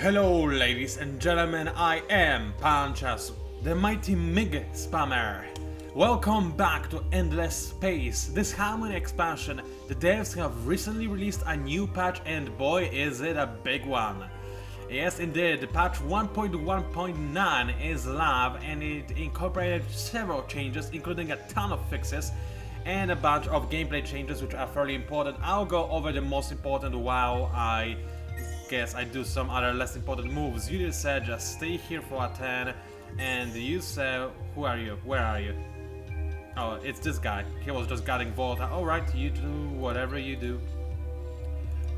Hello ladies and gentlemen, I am PANCZASU, the mighty MIG spammer. Welcome back to Endless Space, Disharmony expansion. The devs have recently released a new patch and boy is it a big one. Yes indeed, the patch 1.1.9 is live and it incorporated several changes including a ton of fixes and a bunch of gameplay changes which are fairly important. I'll go over the most important while I guess I do some other less important moves. You just said just stay here for a 10 and you said who are you? Where are you? Oh, it's this guy. He was just getting volatile. Alright, you do whatever you do.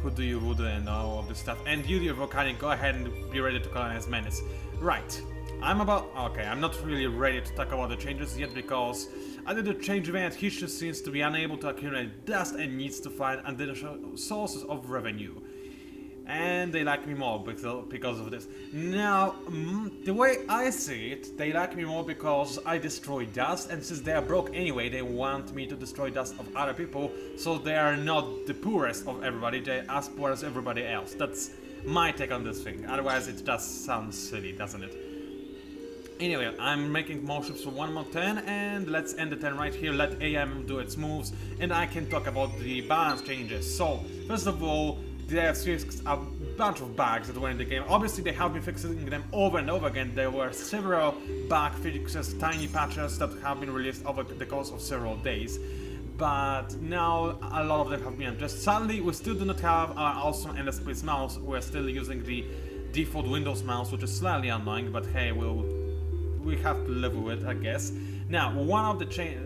Who do you voodoo and all of this stuff. And you, Volcanic, go ahead and be ready to colonize Menace. Right. I'm not really ready to talk about the changes yet because under the change event Hishu seems to be unable to accumulate dust and needs to find additional sources of revenue. And they like me more because of this. Now, the way I see it, they like me more because I destroy dust, and since they are broke anyway, they want me to destroy dust of other people, so they are not the poorest of everybody, they're as poor as everybody else. That's my take on this thing, otherwise it just sounds silly, doesn't it? Anyway, I'm making more ships for one more 10, and let's end the 10 right here, let AM do its moves, and I can talk about the balance changes. So, first of all, they have fixed a bunch of bugs that were in the game. Obviously they have been fixing them over and over again. There were several bug fixes, tiny patches that have been released over the course of several days. But now a lot of them have been addressed. Sadly, we still do not have our awesome Endless Space mouse. We're still using the default Windows mouse, which is slightly annoying, but hey, we have to live with it, I guess. Now,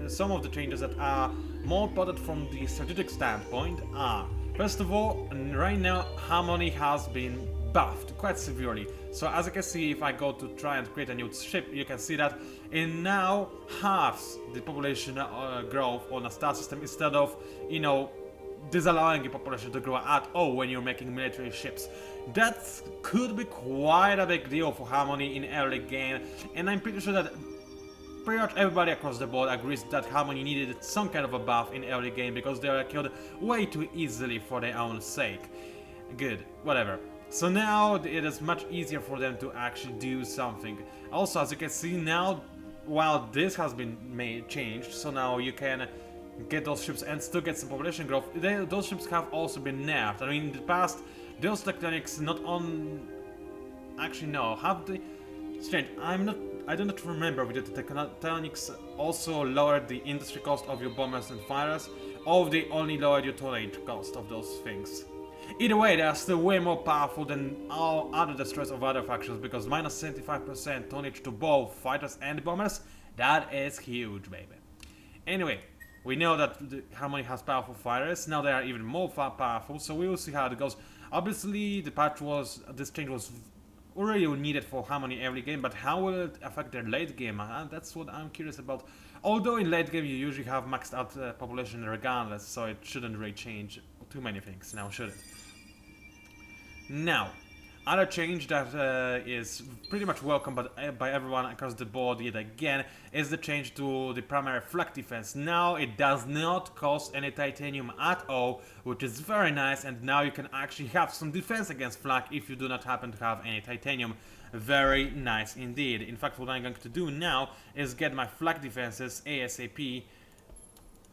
some of the changes that are more important from the strategic standpoint are, first of all, right now Harmony has been buffed quite severely. So as you can see, if I go to try and create a new ship, you can see that it now halves the population growth on a star system instead of, you know, disallowing the population to grow at all when you're making military ships. That could be quite a big deal for Harmony in early game, and I'm pretty sure that pretty much everybody across the board agrees that Harmony needed some kind of a buff in early game because they were killed way too easily for their own sake. Good, whatever. So now it is much easier for them to actually do something. Also, as you can see now, while this has been changed, so now you can get those ships and still get some population growth. Those ships have also been nerfed. I mean, in the past, those tectonics not on... Actually, no, have they... Strange, I do not remember if the tectonics also lowered the industry cost of your bombers and fighters, or if they only lowered your tonnage cost of those things. Either way, they are still way more powerful than all other destroyers of other factions, because minus 75% tonnage to both fighters and bombers, that is huge, baby. Anyway, we know that Harmony has powerful fighters, now they are even more powerful, so we will see how it goes. Obviously, this change was already needed for Harmony every game, but how will it affect their late game? That's what I'm curious about. Although in late game you usually have maxed out population regardless, so it shouldn't really change too many things now, should it? Now, other change that is pretty much welcome by everyone across the board yet again is the change to the primary flak defense. Now it does not cost any titanium at all, which is very nice, and now you can actually have some defense against flak if you do not happen to have any titanium. Very nice indeed. In fact, what I'm going to do now is get my flak defenses ASAP,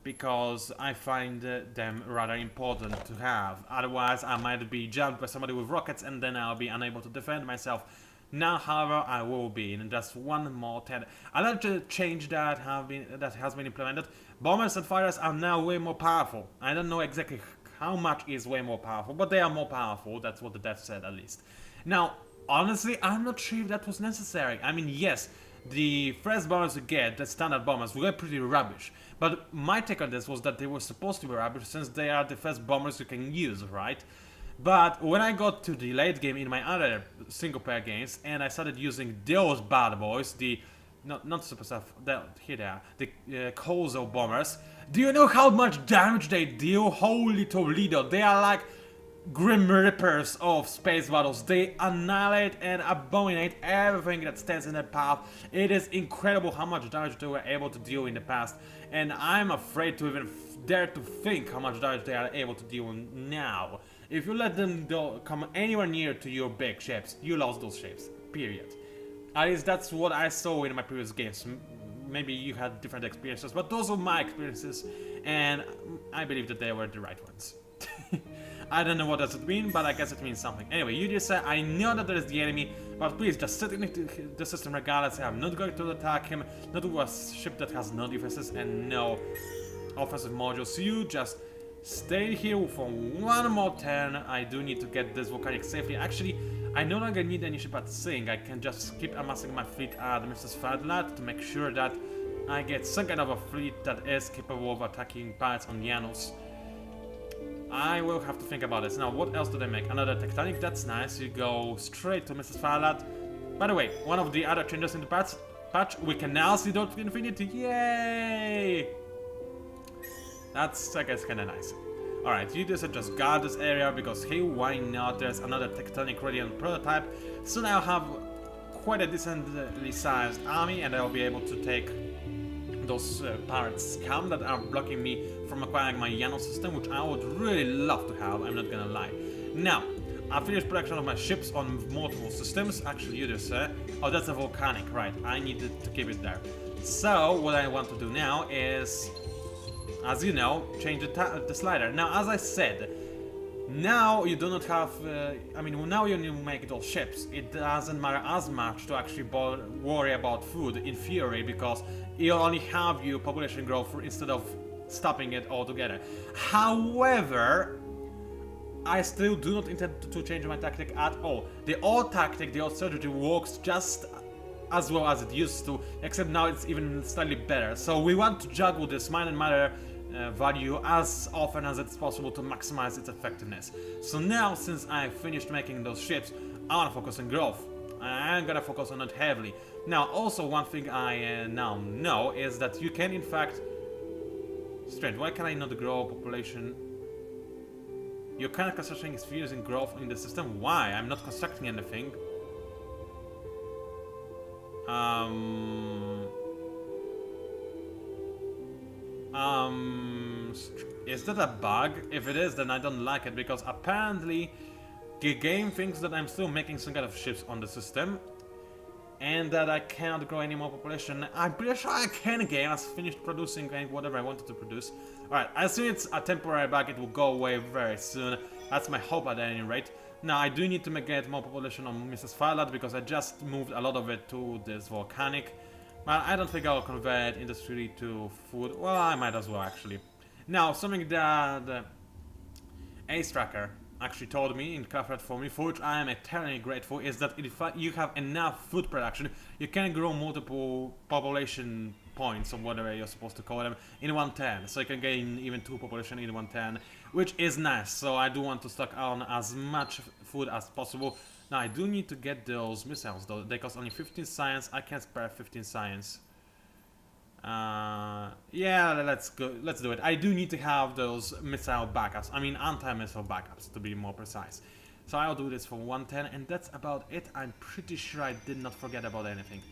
because I find them rather important to have. Otherwise, I might be jumped by somebody with rockets and then I'll be unable to defend myself. Now, however, I will be in just one more 10. Another change that has been implemented: bombers and fighters are now way more powerful. I don't know exactly how much is way more powerful, but they are more powerful. That's what the dev said, at least. Now, honestly, I'm not sure if that was necessary. I mean, yes, the first bombers you get, the standard bombers, were pretty rubbish. But my take on this was that they were supposed to be rubbish since they are the first bombers you can use, right? But when I got to the late game in my other single player games and I started using those bad boys, the not super stuff, here they are, the Kozo bombers, do you know how much damage they deal? Holy Toledo, they are like Grim Reapers of space battles. They annihilate and abominate everything that stands in their path. It is incredible how much damage they were able to deal in the past, and I'm afraid to even dare to think how much damage they are able to deal now. If you let them come anywhere near to your big ships, you lost those ships. Period. At least that's what I saw in my previous games. Maybe you had different experiences, but those were my experiences, and I believe that they were the right ones. I don't know what does it mean, but I guess it means something. Anyway, you just said, I know that there is the enemy, but please just sit in the system regardless. I'm not going to attack him, not to a ship that has no defenses and no offensive modules. So you just stay here for one more turn. I do need to get this volcanic safely. Actually, I no longer need any ship at Sing. I can just keep amassing my fleet at Mrs. Fadlat to make sure that I get some kind of a fleet that is capable of attacking pirates on Janus. I will have to think about this. Now, what else do they make? Another tectonic, that's nice. You go straight to Mrs. Fadlat. By the way, one of the other changes in the patch, we can now see Dot to Infinity. Yay! That's, I guess, kinda nice. Alright, you just guard this area because, hey, why not? There's another tectonic radiant prototype. Soon I'll have quite a decently sized army and I'll be able to take those pirate scum that are blocking me from acquiring my Janus system, which I would really love to have, I'm not gonna lie. Now, I finished production of my ships on multiple systems. Actually, you just said, oh, that's a volcanic, right? I needed to keep it there. So, what I want to do now is, as you know, change the slider. Now, as I said, now you do not have, now you make those ships, it doesn't matter as much to actually worry about food in theory, because you only have your population growth instead of stopping it altogether. However, I still do not intend to change my tactic at all. The old tactic, the old strategy works just as well as it used to, except now it's even slightly better. So we want to juggle this mind and matter value as often as it's possible to maximize its effectiveness. So now, since I finished making those ships, I want to focus on growth. I'm gonna focus on it heavily. Now, also one thing I now know is that you can in fact... Strange, why can I not grow population? Your current construction is using growth in the system? Why? I'm not constructing anything. Is that a bug? If it is, then I don't like it, because apparently the game thinks that I'm still making some kind of ships on the system and that I cannot grow any more population. I'm pretty sure I can. Game has finished producing whatever I wanted to produce. Alright, I assume it's a temporary bug, it will go away very soon. That's my hope at any rate. Now, I do need to get more population on Mrs. Fadlat because I just moved a lot of it to this volcanic. But I don't think I'll convert industry to food. Well, I might as well, actually. Now, something that the Ace Tracker actually told me in Cravers for me, for which I am eternally grateful, is that if you have enough food production, you can grow multiple population points, or whatever you're supposed to call them, in one turn. So you can gain even 2 population in one turn, which is nice. So I do want to stock on as much food as possible. Now, I do need to get those missiles, though. They cost only 15 science. I can't spare 15 science. Yeah, let's go. Let's do it. I do need to have those missile backups. I mean, anti-missile backups, to be more precise. So I'll do this for 110, and that's about it. I'm pretty sure I did not forget about anything.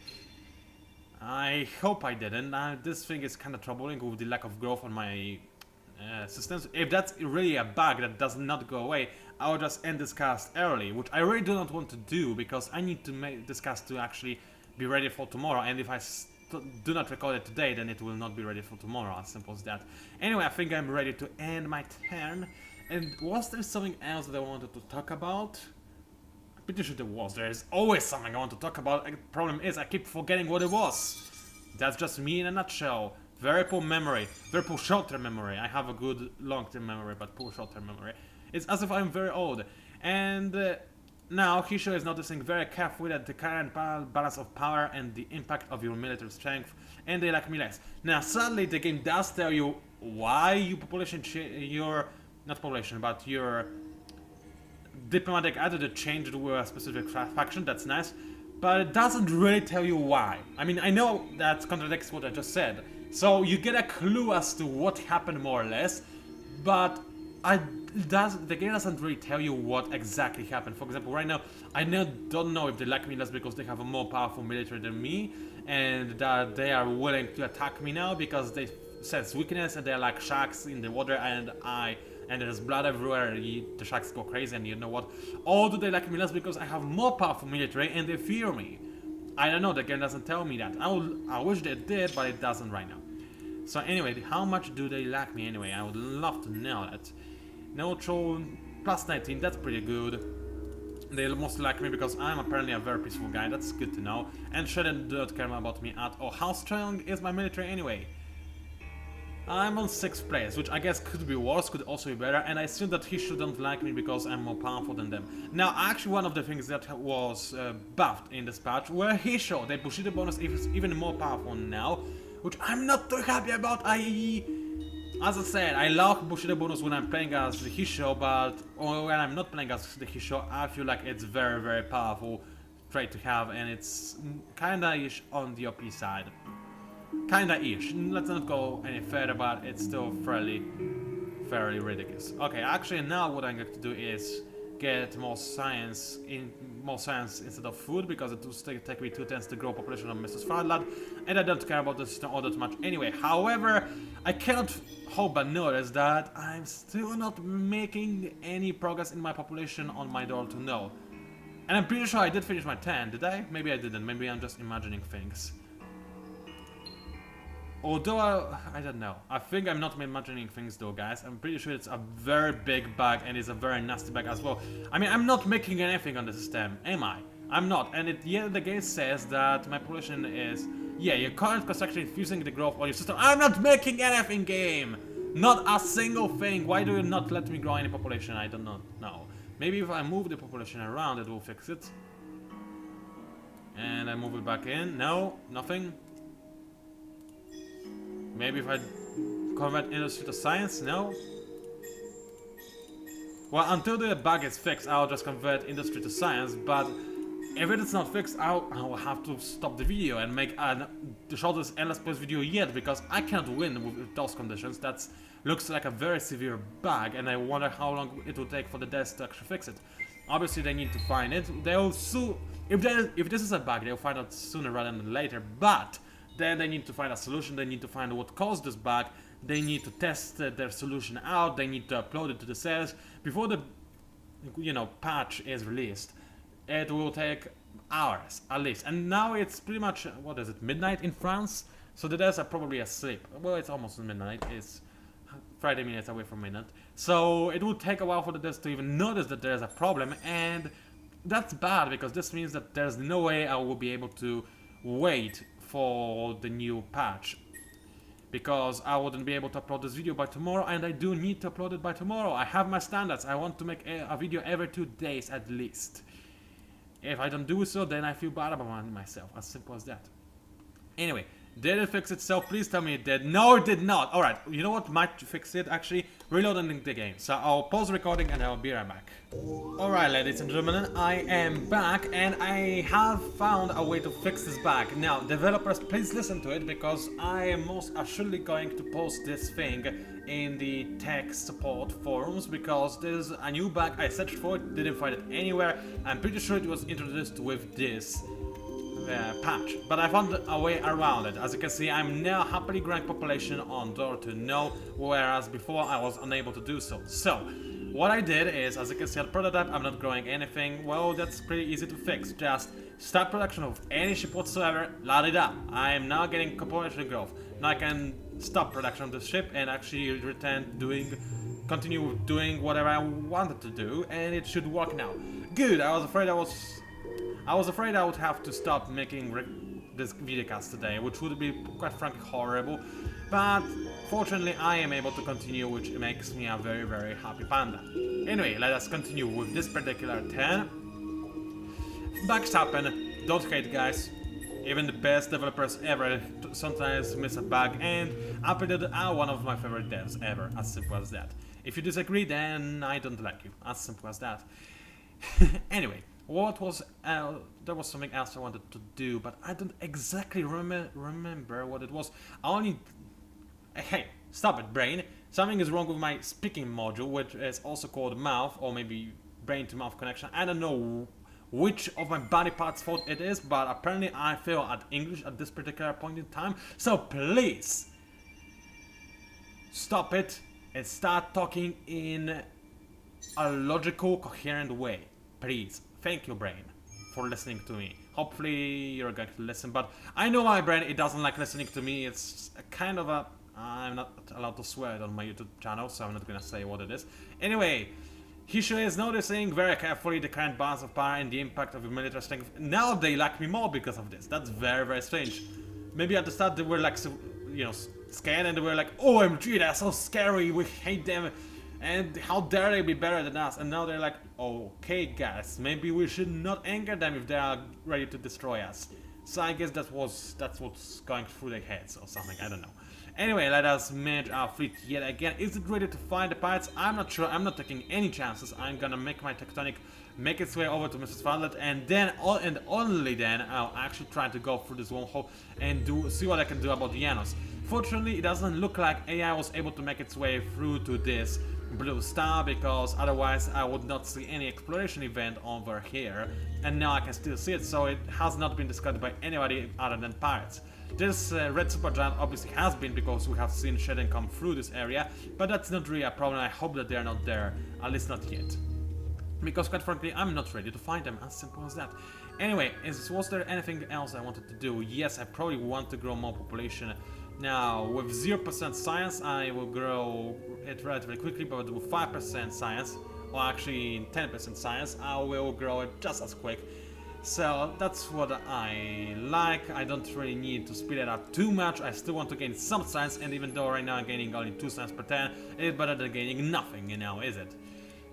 I hope I didn't. This thing is kind of troubling with the lack of growth on my systems. If that's really a bug that does not go away, I'll just end this cast early, which I really do not want to do, because I need to make this cast to actually be ready for tomorrow, and if I do not record it today, then it will not be ready for tomorrow, as simple as that. Anyway, I think I'm ready to end my turn. And was there something else that I wanted to talk about? I'm pretty sure there was. There is always something I want to talk about. The problem is I keep forgetting what it was. That's just me in a nutshell. Very poor memory. Very poor short-term memory. I have a good long-term memory, but poor short-term memory. It's as if I'm very old. And now Hisho is noticing very carefully that the current balance of power and the impact of your military strength, and they like me less. Now, sadly, the game does tell you why your your diplomatic attitude changed with a specific faction. That's nice, but it doesn't really tell you why. I mean, I know that contradicts what I just said, so you get a clue as to what happened more or less, but the game doesn't really tell you what exactly happened. For example, right now, I don't know if they like me less because they have a more powerful military than me, and that they are willing to attack me now because they sense weakness and they're like sharks in the water, and I and there's blood everywhere, the sharks go crazy, and you know what? Or do they like me less because I have more powerful military and they fear me? I don't know, the game doesn't tell me that. I wish they did, but it doesn't right now. So anyway, how much do they like me anyway? I would love to know that. Neutral, plus 19, that's pretty good. They mostly like me because I'm apparently a very peaceful guy, that's good to know. And shouldn't do not care about me at all. How strong is my military anyway? I'm on 6th place, which I guess could be worse, could also be better, and I assume that he shouldn't like me because I'm more powerful than them. Now, actually one of the things that was buffed in this patch were Hisho. The Bushido bonus is even more powerful now, which I'm not too happy about. As I said, I love Bushido bonus when I'm playing as the Hisho, but when I'm not playing as the Hisho, I feel like it's very, very powerful trait to have, and it's kinda-ish on the OP side. Kinda-ish. Let's not go any further, but it's still fairly ridiculous. Okay, actually now what I'm going to do is get more science instead of food, because it will take me 2 turns to grow population of Mrs. Farlad, and I don't care about the system all that much anyway. However, I cannot help but notice that I'm still not making any progress in my population on my door to know. And I'm pretty sure I did finish my 10, did I? Maybe I didn't, maybe I'm just imagining things. Although, I don't know. I think I'm not imagining things though, guys. I'm pretty sure it's a very big bug and it's a very nasty bug as well. I mean, I'm not making anything on the system, am I? I'm not. And the game says that my population is... Yeah, your current construction is fusing the growth on your system. I'm not making anything, game! Not a single thing. Why do you not let me grow any population? I don't know. No. Maybe if I move the population around, it will fix it. And I move it back in. No, nothing. Maybe if I convert industry to science? No? Well, until the bug is fixed, I'll just convert industry to science, but if it is not fixed, I'll have to stop the video and make the shortest endless place video yet, because I can't win with those conditions. That looks like a very severe bug, and I wonder how long it will take for the devs to actually fix it. Obviously, they need to find it. They'll soon... If this is a bug, they'll find out sooner rather than later, but... Then they need to find a solution, they need to find what caused this bug, they need to test their solution out, they need to upload it to the servers. Before the, patch is released, it will take hours, at least. And now it's pretty much, what is it, midnight in France? So the devs are probably asleep. Well, it's almost midnight, it's 30 minutes away from midnight. So it will take a while for the devs to even notice that there's a problem, and that's bad, because this means that there's no way I will be able to wait for the new patch, because I wouldn't be able to upload this video by tomorrow, and I do need to upload it by tomorrow. I have my standards. I want to make a video every 2 days at least. If I don't do so, then I feel bad about myself. As simple as that. Anyway, did it fix itself? Please tell me it did. No, it did not. Alright, you know what might fix it actually? Reloading the game. So I'll pause recording and I'll be right back. Alright, ladies and gentlemen, I am back and I have found a way to fix this bug. Now, developers, please listen to it, because I am most assuredly going to post this thing in the tech support forums, because there's a new bug. I searched for it, didn't find it anywhere. I'm pretty sure it was introduced with this patch, but I found a way around it. As you can see, I'm now happily growing population on door to no, whereas before I was unable to do so. So what I did is, as you can see on prototype, I'm not growing anything. Well, that's pretty easy to fix. Just start production of any ship whatsoever, la-di-da. I am now getting population growth. Now I can stop production of the ship and actually continue doing whatever I wanted to do, and it should work now. Good. I was afraid I would have to stop making this videocast today, which would be quite frankly horrible, but fortunately I am able to continue, which makes me a very, very happy panda. Anyway, let us continue with this particular turn. Bugs happen, don't hate, guys. Even the best developers ever sometimes miss a bug, and Updated are one of my favorite devs ever, as simple as that. If you disagree, then I don't like you, as simple as that. Anyway. There was something else I wanted to do, but I don't exactly remember what it was. Hey, stop it, brain. Something is wrong with my speaking module, which is also called mouth, or maybe brain to mouth connection. I don't know which of my body parts fault it is, but apparently I fail at English at this particular point in time. So please, stop it. and start talking in a logical, coherent way. Please. Thank you, brain, for listening to me. Hopefully you're going to listen, but I know my brain, it doesn't like listening to me. It's a kind of a... I'm not allowed to swear it on my YouTube channel, so I'm not gonna say what it is. Anyway, Hisho is noticing very carefully the current balance of power and the impact of the military strength. Now they like me more because of this. That's very, very strange. Maybe at the start they were like, you know, scared, and they were like, OMG, they're so scary, we hate them, and how dare they be better than us. And now they're like, okay guys, maybe we should not anger them if they are ready to destroy us. So I guess that's what's going through their heads or something, I don't know. Anyway, let us manage our fleet yet again. Is it ready to find the pirates? I'm not sure. I'm not taking any chances. I'm gonna make my Tectonic make its way over to Mrs. Farlet, and then, and only then, I'll actually try to go through this wormhole and see what I can do about the Janos. Fortunately, it doesn't look like AI was able to make its way through to this blue star, because otherwise I would not see any exploration event over here, and now I can still see it, so it has not been discovered by anybody other than pirates. This red supergiant obviously has been, because we have seen Shedden come through this area, but that's not really a problem. I hope that they are not there, at least not yet. Because quite frankly, I'm not ready to find them, as simple as that. Anyway, was there anything else I wanted to do? Yes, I probably want to grow more population. Now, with 0% science, I will grow it relatively quickly, but with 5% science, or actually 10% science, I will grow it just as quick. So that's what I like. I don't really need to speed it up too much. I still want to gain some science, and even though right now I'm gaining only 2 science per turn, it's better than gaining nothing, you know, is it?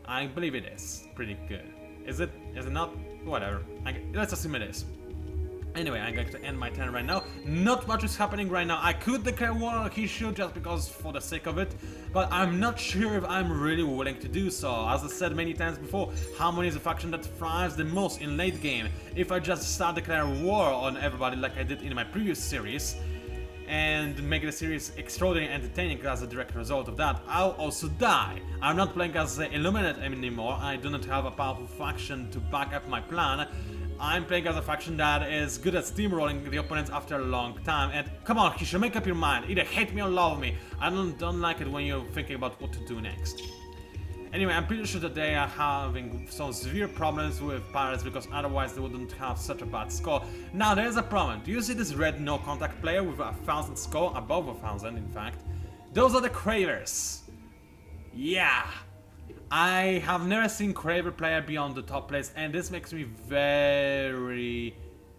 I believe it is pretty good. Is it? Is it not? Whatever. Let's assume it is. Anyway, I'm going to end my turn right now. Not much is happening right now. I could declare war on Hisho just because for the sake of it, but I'm not sure if I'm really willing to do so. As I said many times before, Harmony is a faction that thrives the most in late game. If I just start declaring war on everybody like I did in my previous series, and make the series extraordinarily entertaining as a direct result of that, I'll also die. I'm not playing as Illuminate anymore. I do not have a powerful faction to back up my plan. I'm playing as a faction that is good at steamrolling the opponents after a long time. And come on, Hisho, make up your mind. Either hate me or love me. I don't like it when you're thinking about what to do next. Anyway, I'm pretty sure that they are having some severe problems with pirates, because otherwise they wouldn't have such a bad score. Now, there's a problem. Do you see this red no-contact player with 1,000 score? Above 1,000, in fact. Those are the Cravers. Yeah. I have never seen Craver player beyond the top place, and this makes me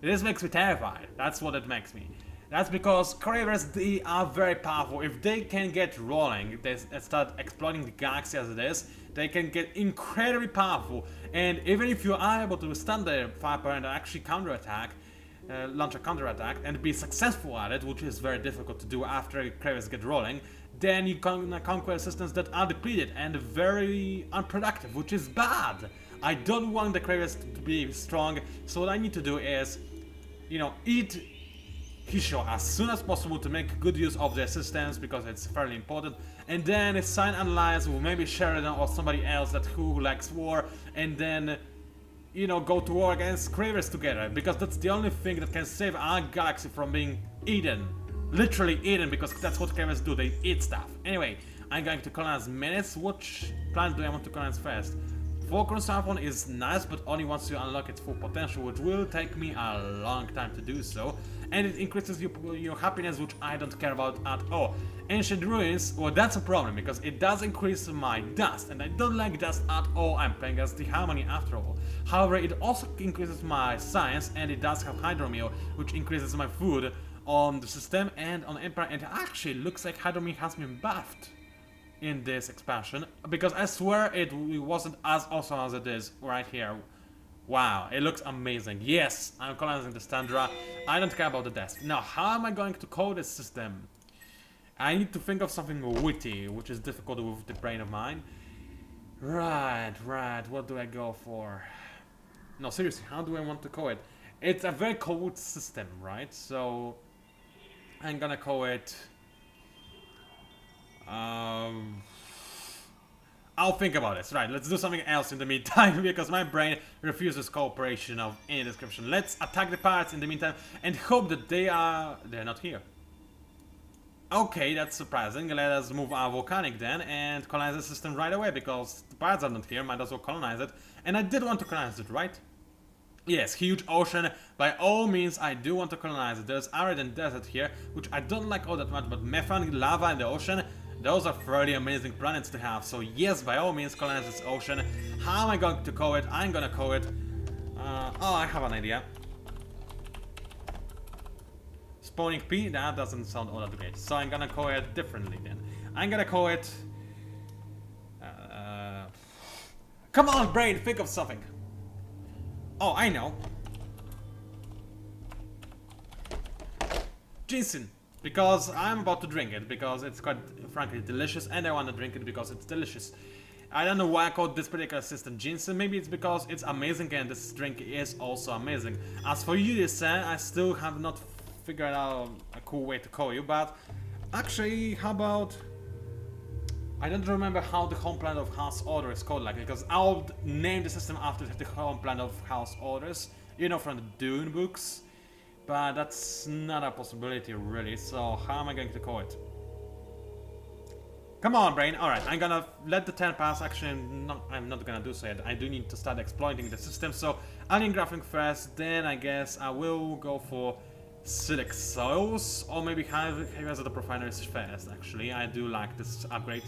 this makes me terrified. That's what it makes me. That's because Cravers, they are very powerful. If they can get rolling, they start exploiting the galaxy as it is, they can get incredibly powerful. And even if you are able to withstand their firepower and actually counterattack, launch a counterattack, and be successful at it, which is very difficult to do after Cravers get rolling, then you can conquer systems that are depleted and very unproductive, which is bad. I don't want the Cravers to be strong, so what I need to do is, you know, eat Hisho as soon as possible to make good use of their systems, because it's fairly important, and then sign an alliance with maybe Sheridan or somebody else who likes war, and then, you know, go to war against Cravers together, because that's the only thing that can save our galaxy from being eaten. Literally eaten, because that's what Cravers do, they eat stuff. Anyway, I'm going to colonize Menace. Which planet do I want to colonize first? Fulcrum Southern is nice, but only once you unlock its full potential, which will take me a long time to do so. And it increases your happiness, which I don't care about at all. Ancient Ruins, well, that's a problem, because it does increase my dust, and I don't like dust at all. I'm playing as Disharmony after all. However, it also increases my science, and it does have Hydromeal, which increases my food on the system and on Empire, and it actually looks like Hydromeal has been buffed in this expansion, because I swear it wasn't as awesome as it is right here. Wow, it looks amazing. Yes, I'm colonizing the Standra. I don't care about the desk. Now, how am I going to code this system? I need to think of something witty, which is difficult with the brain of mine. Right, what do I go for? No, seriously, how do I want to code it? It's a very cold system, right? So I'm gonna call it... I'll think about this. Right, let's do something else in the meantime, because my brain refuses cooperation of any description. Let's attack the pirates in the meantime and hope that they're not here. Okay, that's surprising. Let us move our volcanic then and colonize the system right away because the pirates are not here, might as well colonize it. And I did want to colonize it, right? Yes, huge ocean. By all means, I do want to colonize it. There's arid and desert here, which I don't like all that much, but methane, lava, and the ocean, those are fairly amazing planets to have. So yes, by all means, colonize this ocean. How am I going to call it? I'm gonna call it... oh, I have an idea. Spawning P? That doesn't sound all that great. So I'm gonna call it differently then. I'm gonna call it... come on, brain, think of something. Oh, I know. Ginseng. Because I'm about to drink it, because it's quite frankly delicious, and I want to drink it because it's delicious. I don't know why I called this particular system ginseng. Maybe it's because it's amazing and this drink is also amazing. As for you, I still have not figured out a cool way to call you, but actually, how about... I don't remember how the home planet of House Order is called, like, because I'll name the system after the home planet of House Orders, you know, from the Dune books. But that's not a possibility, really, so how am I going to call it? Come on, brain. Alright, I'm gonna let the 10 pass. Actually, I'm not gonna do so yet. I do need to start exploiting the system, so alien graphing first, then I guess I will go for Silic Soils, or maybe Heavies of the Profaners first, actually. I do like this upgrade.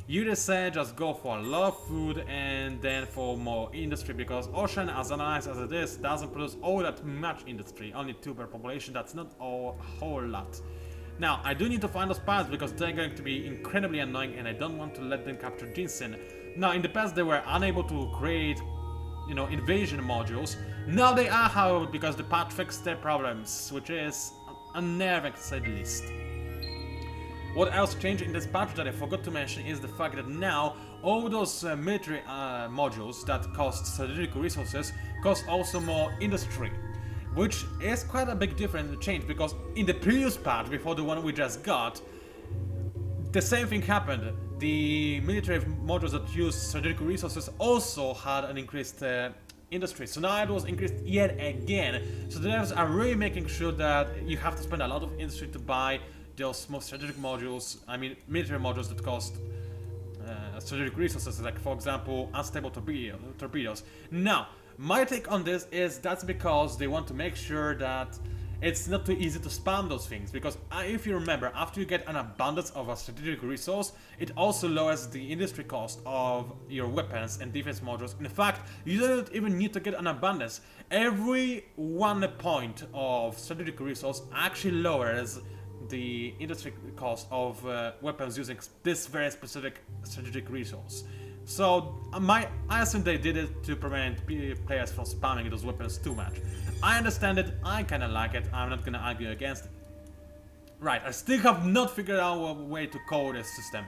You just said just go for a lot of food and then for more industry, because ocean, as nice as it is, doesn't produce all that much industry, only 2 per population. That's not a whole lot. Now, I do need to find those pirates because they're going to be incredibly annoying and I don't want to let them capture ginseng. Now, in the past they were unable to create, you know, invasion modules. Now they are, however, because the patch fixed their problems, which is unnerving to say the least. What else changed in this patch that I forgot to mention is the fact that now all those military modules that cost strategic resources cost also more industry, which is quite a big difference and change, because in the previous patch, before the one we just got, the same thing happened. The military modules that used strategic resources also had an increased industry, so now it was increased yet again. So the devs are really making sure that you have to spend a lot of industry to buy those more strategic modules, I mean military modules that cost strategic resources, like for example unstable torpedoes. Now, my take on this is that's because they want to make sure that it's not too easy to spam those things, because if you remember, after you get an abundance of a strategic resource, it also lowers the industry cost of your weapons and defense modules. In fact, you don't even need to get an abundance. Every 1 point of strategic resource actually lowers the industry cost of weapons using this very specific strategic resource. So I assume they did it to prevent players from spamming those weapons too much. I understand it, I kinda like it, I'm not gonna argue against it. Right, I still have not figured out a way to call this system,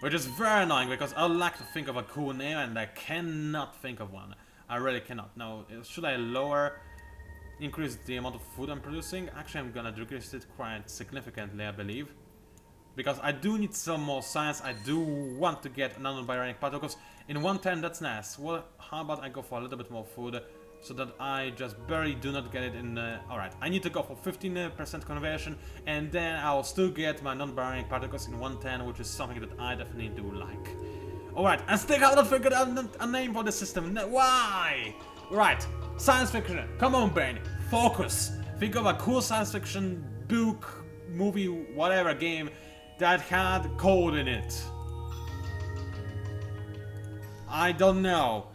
which is very annoying because I would like to think of a cool name and I cannot think of one. I really cannot. Now, should I increase the amount of food I'm producing? Actually, I'm gonna decrease it quite significantly, I believe. Because I do need some more science, I do want to get non-bionic particles. In 110, that's nice. Well, how about I go for a little bit more food, so that I just barely do not get it in... Alright, I need to go for 15% conversion, and then I'll still get my non-bionic particles in 110, which is something that I definitely do like. Alright, I still have not figured out a name for the system. Why? Right, science fiction. Come on, brain. Focus. Think of a cool science fiction book, movie, whatever game that had code in it. I don't know.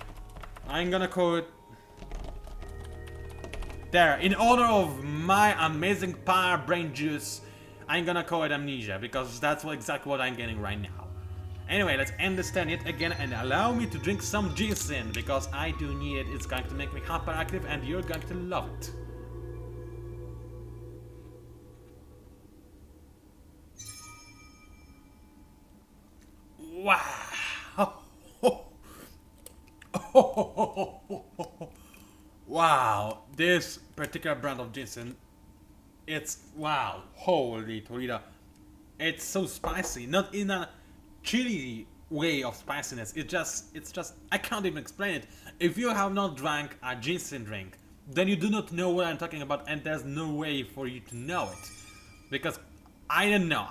I'm gonna call it... There, in honor of my amazing power brain juice, I'm gonna call it Amnesia, because that's exactly what I'm getting right now. Anyway, let's end this turn yet again and allow me to drink some ginseng, because I do need it. It's going to make me hyperactive and you're going to love it. Wow! Wow, this particular brand of ginseng, it's wow, holy Toledo. It's so spicy, not in a chili way of spiciness, it's just, I can't even explain it. If you have not drank a ginseng drink, then you do not know what I'm talking about and there's no way for you to know it. Because I don't know.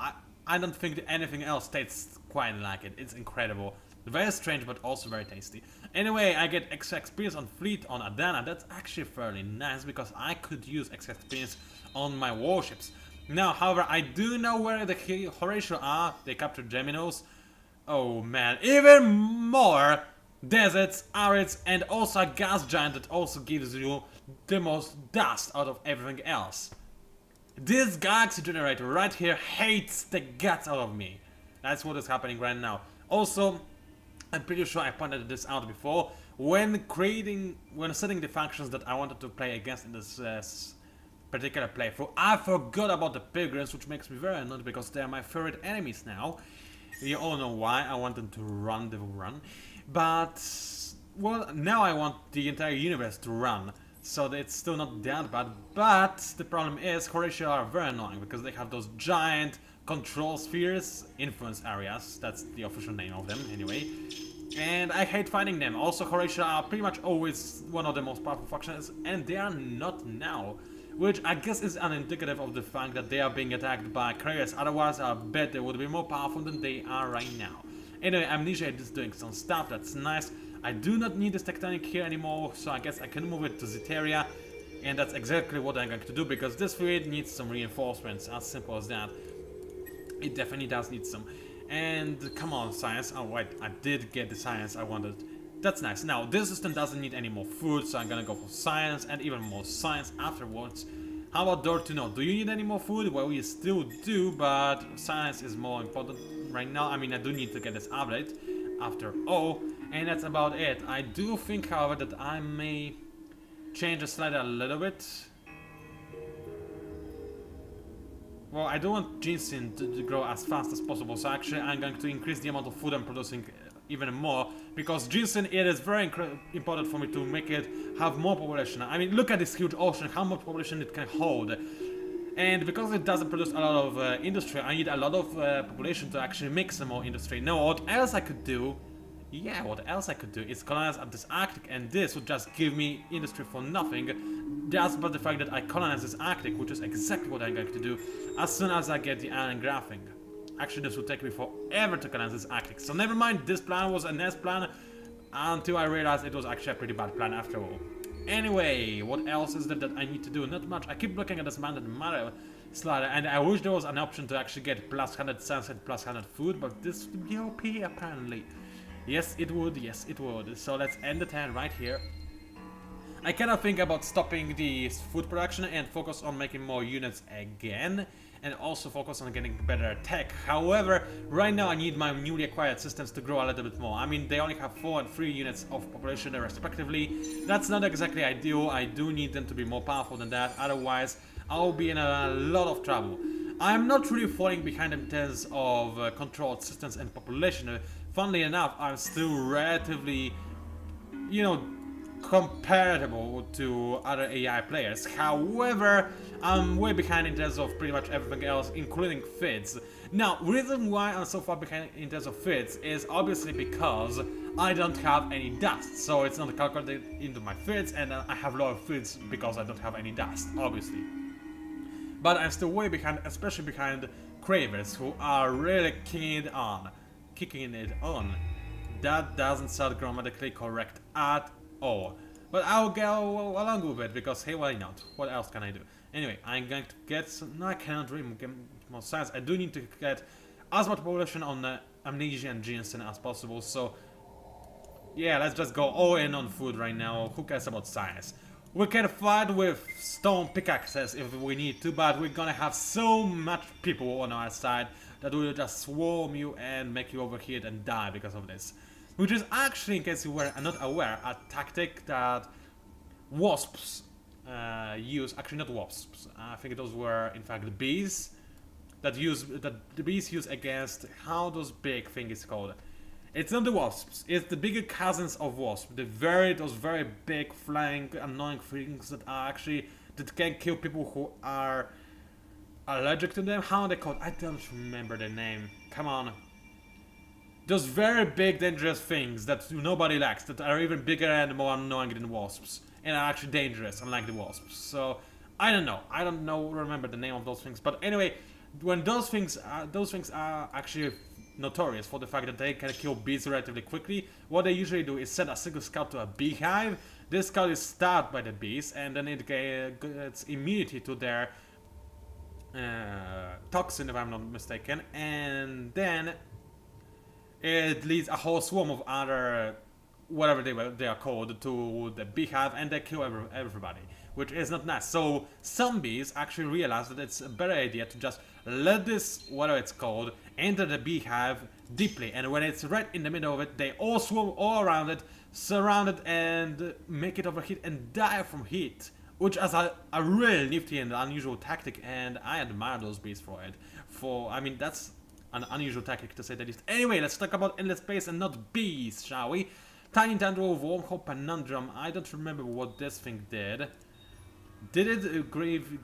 I don't think that anything else tastes quite like it. It's incredible. Very strange, but also very tasty. Anyway, I get extra experience on Fleet on Adana. That's actually fairly nice because I could use extra experience on my warships. Now, however, I do know where the Horatio are. They captured Geminos. Oh man, even more deserts, arids, and also a gas giant that also gives you the most dust out of everything else. This galaxy generator right here hates the guts out of me. That's what is happening right now. Also, I'm pretty sure I pointed this out before. When setting the functions that I wanted to play against in this particular playthrough, I forgot about the pilgrims, which makes me very annoyed because they are my favorite enemies now. You all know why I want them to run the run, but well, now I want the entire universe to run, so it's still not that bad. But the problem is Horatio are very annoying because they have those giant control spheres, influence areas. That's the official name of them, anyway. And I hate fighting them. Also, Horatio are pretty much always one of the most powerful factions, and they are not now. Which I guess is an indicative of the fact that they are being attacked by Cravers. Otherwise, I bet they would be more powerful than they are right now. Anyway, Amnesia is doing some stuff, that's nice. I do not need this tectonic here anymore, so I guess I can move it to Zeteria. And that's exactly what I'm going to do, because this fleet needs some reinforcements, as simple as that. It definitely does need some. And come on, science. Oh wait, I did get the science I wanted. That's nice. Now, this system doesn't need any more food, so I'm gonna go for science and even more science afterwards. How about door to know? Do you need any more food? Well, you still do, but science is more important right now. I mean, I do need to get this update after all, and that's about it. I do think, however, that I may change the slider a little bit. Well, I don't want ginseng to grow as fast as possible, so actually I'm going to increase the amount of food I'm producing even more, because ginseng, it is very important for me to make it have more population. I mean, look at this huge ocean, how much population it can hold. And because it doesn't produce a lot of industry, I need a lot of population to actually make some more industry. Now, what else I could do? Yeah, what else I could do is colonize at this Arctic, and this would just give me industry for nothing. Just by the fact that I colonize this Arctic, which is exactly what I'm going to do as soon as I get the iron graphing. Actually, this would take me forever to colonize this Arctic. So never mind, this plan was a nice plan until I realized it was actually a pretty bad plan after all. Anyway, what else is there that I need to do? Not much. I keep looking at this mounted matter slider, and I wish there was an option to actually get plus 100 science and plus 100 food, but this would be OP apparently. Yes, it would. Yes, it would. So let's end the turn right here. I cannot think about stopping the food production and focus on making more units again, and also focus on getting better tech. However, right now I need my newly acquired systems to grow a little bit more. I mean, they only have 4 and 3 units of population respectively. That's not exactly ideal. I do need them to be more powerful than that, otherwise I'll be in a lot of trouble. I'm not really falling behind in terms of controlled systems and population. Funnily enough, I'm still relatively, you know, comparable to other AI players. However, I'm way behind in terms of pretty much everything else, including feeds. Now, reason why I'm so far behind in terms of feeds is obviously because I don't have any dust, so it's not calculated into my feeds, and I have lower feeds because I don't have any dust, obviously. But I'm still way behind, especially behind Cravers, who are really kicking it on. That doesn't sound grammatically correct at all. But I'll go along with it because hey, why not? What else can I do? Anyway, I'm going to get some. No, I cannot really get more science. I do need to get as much population on Amnesia and ginseng as possible. So yeah, let's just go all in on food right now. Who cares about science? We can fight with stone pickaxes if we need to, but we're gonna have so much people on our side that will just swarm you and make you overheat and die because of this. Which is actually, in case you were not aware, a tactic that wasps use. Actually, not wasps. I think those were, in fact, the bees that the bees use against how those big thing is called. It's not the wasps. It's the bigger cousins of wasps. Those very big, flying, annoying things that can kill people who are allergic to them. How are they called? I don't remember their name. Come on. Those very big, dangerous things that nobody likes, that are even bigger and more annoying than wasps, and are actually dangerous, unlike the wasps. So, I don't know, remember the name of those things, but anyway, when those things are actually notorious for the fact that they can kill bees relatively quickly, what they usually do is send a single scout to a beehive. This scout is starved by the bees, and then it gets immunity to their toxin, if I'm not mistaken, and then it leads a whole swarm of other, whatever they are called, to the beehive, and they kill everybody, which is not nice. So some bees actually realize that it's a better idea to just let this, whatever it's called, enter the beehive deeply, and when it's right in the middle of it, they all swarm all around it, surround it, and make it overheat and die from heat, which is a really nifty and unusual tactic, and I admire those bees for it. I mean, that's an unusual tactic to say the least. Anyway, let's talk about endless space and not bees, shall we? Tiny Tendril Wormhole Conundrum. I don't remember what this thing did. Did it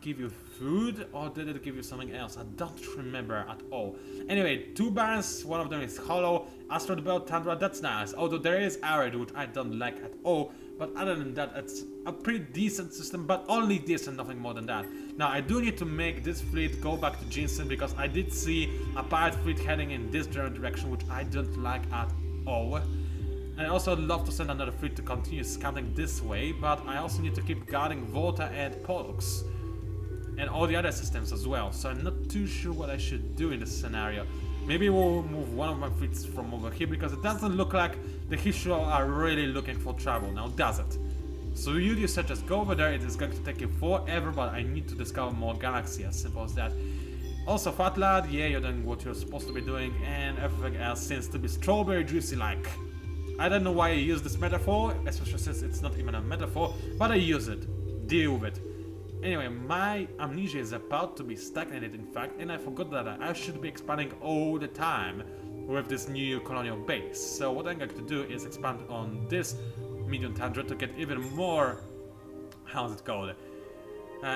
give you food, or did it give you something else? I don't remember at all. Anyway, 2 barons, one of them is hollow. Asteroid Belt Tundra, that's nice. Although there is arid, which I don't like at all. But other than that, it's a pretty decent system, but only decent, nothing more than that. Now, I do need to make this fleet go back to Jinsen, because I did see a pirate fleet heading in this general direction, which I don't like at all. And I also love to send another fleet to continue scouting this way, but I also need to keep guarding Volta and Pollux. And all the other systems as well, so I'm not too sure what I should do in this scenario. Maybe we'll move one of my fleets from over here, because it doesn't look like the Hishro are really looking for trouble now, does it? So you such as go over there, it is going to take you forever, but I need to discover more galaxy, as simple as that. Also, Fat Lad, yeah, you're doing what you're supposed to be doing, and everything else seems to be strawberry juicy-like. I don't know why I use this metaphor, especially since it's not even a metaphor, but I use it. Deal with it. Anyway, my amnesia is about to be stagnated, in fact, and I forgot that I should be expanding all the time with this new colonial base. So what I'm going to do is expand on this medium tundra to get even more, how's it called,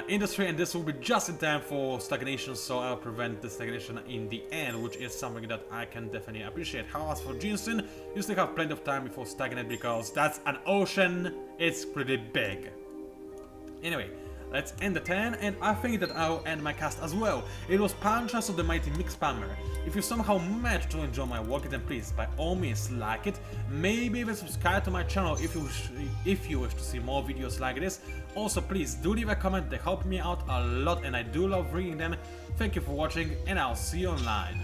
industry, and this will be just in time for stagnation, so I'll prevent the stagnation in the end, which is something that I can definitely appreciate. How as for Jinsen, you still have plenty of time before stagnate, because that's an ocean, it's pretty big. Anyway, let's end the 10, and I think that I'll end my cast as well. It was PANCZASU, the mighty mix spammer. If you somehow managed to enjoy my work, then please, by all means, like it. Maybe even subscribe to my channel if you wish to see more videos like this. Also, please do leave a comment, they help me out a lot, and I do love reading them. Thank you for watching, and I'll see you online.